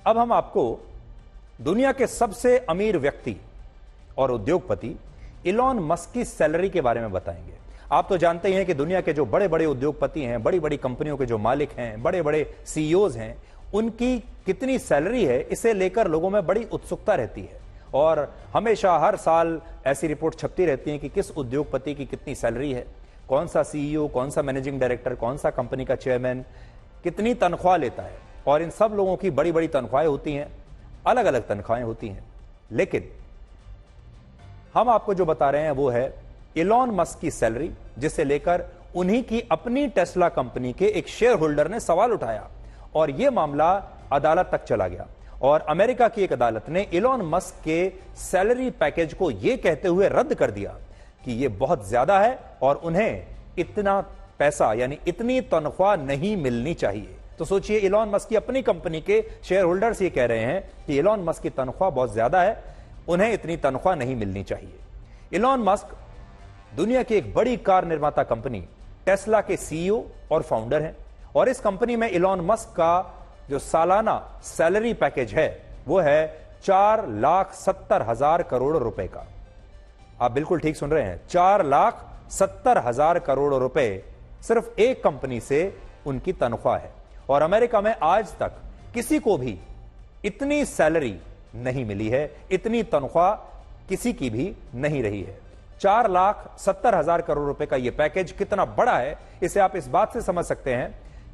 अब हम आपको दुनिया के सबसे अमीर व्यक्ति और उद्योगपति इलॉन मस्क की सैलरी के बारे में बताएंगे। आप तो जानते ही हैं कि दुनिया के जो बड़े बड़े उद्योगपति हैं, बड़ी बड़ी कंपनियों के जो मालिक हैं, बड़े बड़े सीईओज हैं, उनकी कितनी सैलरी है, इसे लेकर लोगों में बड़ी उत्सुकता रहती है। और हमेशा हर साल ऐसी रिपोर्ट छपती रहती है कि किस उद्योगपति की कितनी सैलरी है, कौन सा सीईओ, कौन सा मैनेजिंग डायरेक्टर, कौन सा कंपनी का चेयरमैन कितनी तनख्वाह लेता है। और इन सब लोगों की बड़ी बड़ी तनख्वाहें होती हैं, अलग अलग तनख्वाहें होती हैं। लेकिन हम आपको जो बता रहे हैं वो है इलॉन मस्क की सैलरी, जिसे लेकर उन्हीं की अपनी टेस्ला कंपनी के एक शेयर होल्डर ने सवाल उठाया और यह मामला अदालत तक चला गया। और अमेरिका की एक अदालत ने इलॉन मस्क के सैलरी पैकेज को यह कहते हुए रद्द कर दिया कि यह बहुत ज्यादा है और उन्हें इतना पैसा यानी इतनी तनख्वाह नहीं मिलनी चाहिए। तो सोचिए, इलॉन मस्क की अपनी कंपनी के शेयर होल्डर्स ये कह रहे हैं कि इलॉन मस्क की तनख्वाह बहुत ज्यादा है, उन्हें इतनी तनख्वाह नहीं मिलनी चाहिए। इलॉन मस्क दुनिया की एक बड़ी कार निर्माता कंपनी टेस्ला के सीईओ और फाउंडर हैं और इस कंपनी में इलॉन मस्क का जो सालाना सैलरी पैकेज है वो है 4,70,000 करोड़ रुपए का। आप बिल्कुल ठीक सुन रहे हैं, 4,70,000 करोड़ रुपए सिर्फ एक कंपनी से उनकी तनख्वाह है। और अमेरिका में आज तक किसी को भी इतनी सैलरी नहीं मिली है, इतनी तनख्वाह किसी की भी नहीं रही है। 4,70,000 करोड़ रुपए का यह पैकेज कितना बड़ा है, इसे आप इस बात से समझ सकते हैं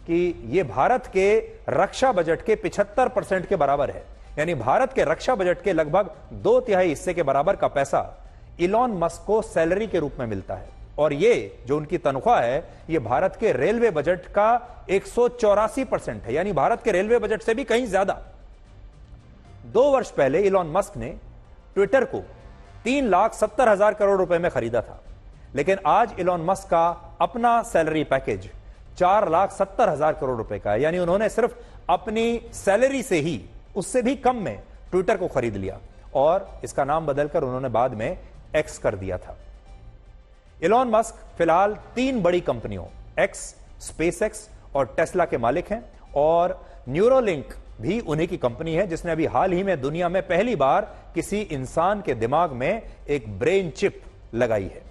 कि यह भारत के रक्षा बजट के 75% के बराबर है। यानी भारत के रक्षा बजट के लगभग 2/3 हिस्से के बराबर का पैसा इलॉन मस्क को सैलरी के रूप में मिलता है। और ये जो उनकी तनख्वाह है, यह भारत के रेलवे बजट का 184% है, यानी भारत के रेलवे बजट से भी कहीं ज्यादा। 2 वर्ष पहले इलॉन मस्क ने ट्विटर को 3,70,000 करोड़ रुपए में खरीदा था, लेकिन आज इलॉन मस्क का अपना सैलरी पैकेज 4,70,000 करोड़ रुपए का है। यानी उन्होंने सिर्फ अपनी सैलरी से ही, उससे भी कम में ट्विटर को खरीद लिया और इसका नाम बदलकर उन्होंने बाद में एक्स कर दिया था। इलॉन मस्क फिलहाल 3 बड़ी कंपनियों एक्स, स्पेसएक्स और टेस्ला के मालिक हैं और न्यूरोलिंक भी उन्हीं की कंपनी है, जिसने अभी हाल ही में दुनिया में पहली बार किसी इंसान के दिमाग में एक ब्रेन चिप लगाई है।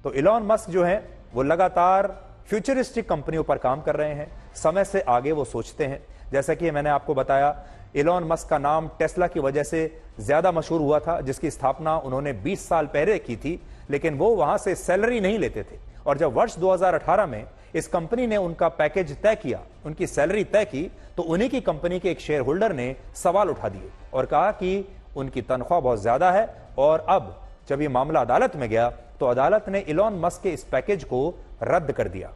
तो इलॉन मस्क जो है वो लगातार फ्यूचरिस्टिक कंपनियों पर काम कर रहे हैं, समय से आगे वो सोचते हैं। जैसा कि मैंने आपको बताया, इलॉन मस्क का नाम टेस्ला की वजह से ज्यादा मशहूर हुआ था, जिसकी स्थापना उन्होंने 20 साल पहले की थी, लेकिन वो वहां से सैलरी नहीं लेते थे। और जब वर्ष 2018 में इस कंपनी ने उनका पैकेज तय किया, उनकी सैलरी तय की, तो उन्हीं की कंपनी के एक शेयर होल्डर ने सवाल उठा दिए और कहा कि उनकी तनख्वाह बहुत ज्यादा है। और अब जब यह मामला अदालत में गया तो अदालत ने इलॉन मस्क के इस पैकेज को रद्द कर दिया।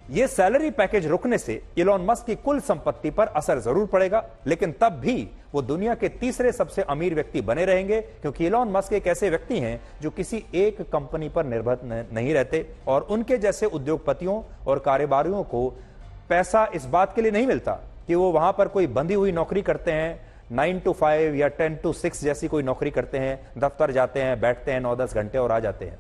यह सैलरी पैकेज रुकने से इलॉन मस्क की कुल संपत्ति पर असर जरूर पड़ेगा, लेकिन तब भी वो दुनिया के तीसरे सबसे अमीर व्यक्ति बने रहेंगे, क्योंकि इलॉन मस्क एक ऐसे व्यक्ति हैं जो किसी एक कंपनी पर निर्भर नहीं रहते और उनके जैसे उद्योगपतियों और कारोबारियों को पैसा इस बात के लिए नहीं मिलता कि वो वहां पर कोई बंधी हुई नौकरी करते हैं, 9 to 5 या 10 to 6 जैसी कोई नौकरी करते हैं, दफ्तर जाते हैं, बैठते हैं 9-10 घंटे और आ जाते हैं,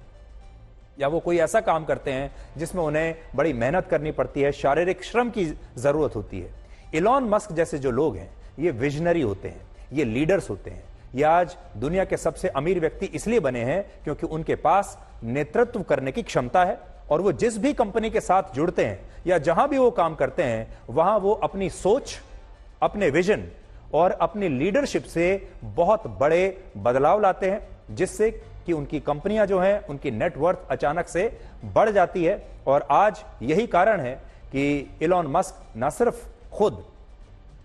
या वो कोई ऐसा काम करते हैं जिसमें उन्हें बड़ी मेहनत करनी पड़ती है, शारीरिक श्रम की जरूरत होती है। इलॉन मस्क जैसे जो लोग हैं, ये विजनरी होते हैं, ये लीडर्स होते हैं। ये आज दुनिया के सबसे अमीर व्यक्ति इसलिए बने हैं क्योंकि उनके पास नेतृत्व करने की क्षमता है और वो जिस भी कंपनी के साथ जुड़ते हैं या जहां भी वो काम करते हैं, वहां वो अपनी सोच, अपने विजन और अपनी लीडरशिप से बहुत बड़े बदलाव लाते हैं, जिससे कि उनकी कंपनियां जो हैं, उनकी नेटवर्थ अचानक से बढ़ जाती है। और आज यही कारण है कि इलॉन मस्क न सिर्फ खुद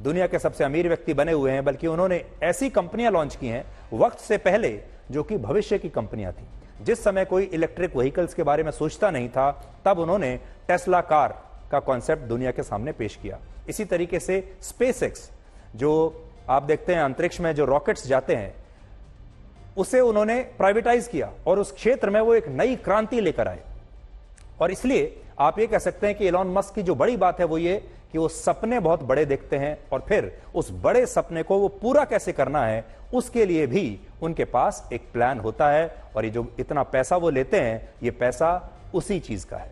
दुनिया के सबसे अमीर व्यक्ति बने हुए हैं, बल्कि उन्होंने ऐसी कंपनियां लॉन्च की हैं वक्त से पहले जो कि भविष्य की कंपनियां थी। जिस समय कोई इलेक्ट्रिक व्हीकल्स के बारे में सोचता नहीं था, तब उन्होंने टेस्ला कार का कॉन्सेप्ट दुनिया के सामने पेश किया। इसी तरीके से स्पेसएक्स, जो आप देखते हैं अंतरिक्ष में जो रॉकेट्स जाते हैं, उसे उन्होंने प्राइवेटाइज किया और उस क्षेत्र में वो एक नई क्रांति लेकर आए। और इसलिए आप ये कह सकते हैं कि इलॉन मस्क की जो बड़ी बात है वो ये कि वो सपने बहुत बड़े देखते हैं और फिर उस बड़े सपने को वो पूरा कैसे करना है, उसके लिए भी उनके पास एक प्लान होता है। और ये जो इतना पैसा वो लेते हैं, ये पैसा उसी चीज का है।